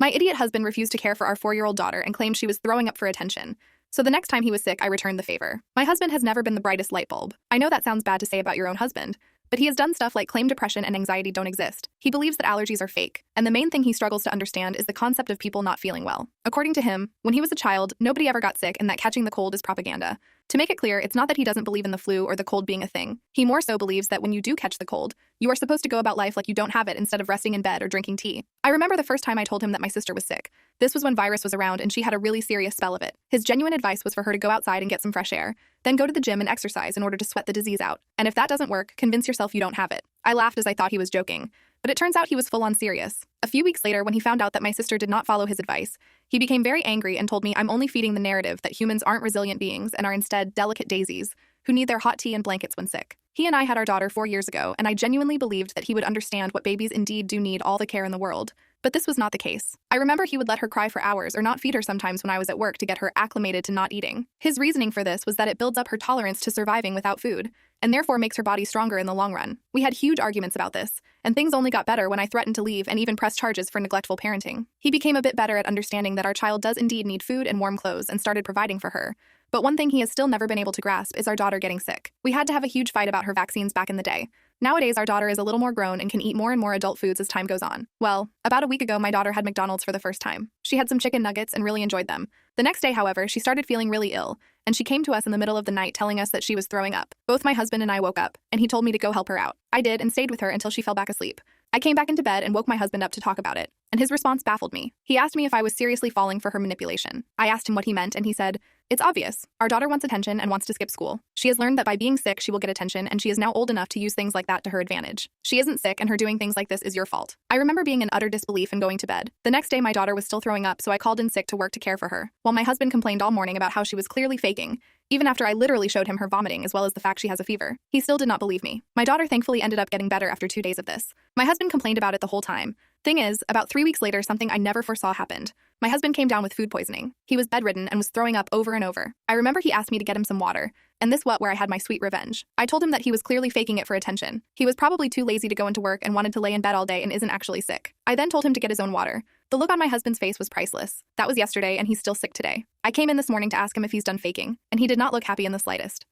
My idiot husband refused to care for our 4-year-old daughter and claimed she was throwing up for attention. So the next time he was sick, I returned the favor. My husband has never been the brightest light bulb. I know that sounds bad to say about your own husband, but he has done stuff like claim depression and anxiety don't exist. He believes that allergies are fake, and the main thing he struggles to understand is the concept of people not feeling well. According to him, when he was a child, nobody ever got sick and that catching the cold is propaganda. To make it clear, it's not that he doesn't believe in the flu or the cold being a thing. He more so believes that when you do catch the cold, you are supposed to go about life like you don't have it instead of resting in bed or drinking tea. I remember the first time I told him that my sister was sick. This was when virus was around and she had a really serious spell of it. His genuine advice was for her to go outside and get some fresh air, then go to the gym and exercise in order to sweat the disease out. And if that doesn't work, convince yourself you don't have it. I laughed as I thought he was joking, but it turns out he was full on serious. A few weeks later, when he found out that my sister did not follow his advice, he became very angry and told me I'm only feeding the narrative that humans aren't resilient beings and are instead delicate daisies who need their hot tea and blankets when sick. He and I had our daughter 4 years ago, and I genuinely believed that he would understand what babies indeed do need all the care in the world. But this was not the case. I remember he would let her cry for hours or not feed her sometimes when I was at work to get her acclimated to not eating. His reasoning for this was that it builds up her tolerance to surviving without food, and therefore makes her body stronger in the long run. We had huge arguments about this, and things only got better when I threatened to leave and even press charges for neglectful parenting. He became a bit better at understanding that our child does indeed need food and warm clothes and started providing for her. But one thing he has still never been able to grasp is our daughter getting sick. We had to have a huge fight about her vaccines back in the day. Nowadays, our daughter is a little more grown and can eat more and more adult foods as time goes on. Well, about a week ago, my daughter had McDonald's for the first time. She had some chicken nuggets and really enjoyed them. The next day, however, she started feeling really ill, and she came to us in the middle of the night telling us that she was throwing up. Both my husband and I woke up, and he told me to go help her out. I did and stayed with her until she fell back asleep. I came back into bed and woke my husband up to talk about it, and his response baffled me. He asked me if I was seriously falling for her manipulation. I asked him what he meant, and he said, "It's obvious. Our daughter wants attention and wants to skip school. She has learned that by being sick, she will get attention, and she is now old enough to use things like that to her advantage. She isn't sick, and her doing things like this is your fault." I remember being in utter disbelief and going to bed. The next day, my daughter was still throwing up, so I called in sick to work to care for her, while my husband complained all morning about how she was clearly faking, even after I literally showed him her vomiting as well as the fact she has a fever. He still did not believe me. My daughter thankfully ended up getting better after 2 days of this. My husband complained about it the whole time. Thing is, about 3 weeks later, something I never foresaw happened. My husband came down with food poisoning. He was bedridden and was throwing up over and over. I remember he asked me to get him some water, and this was where I had my sweet revenge. I told him that he was clearly faking it for attention. He was probably too lazy to go into work and wanted to lay in bed all day and isn't actually sick. I then told him to get his own water. The look on my husband's face was priceless. That was yesterday, and he's still sick today. I came in this morning to ask him if he's done faking, and he did not look happy in the slightest.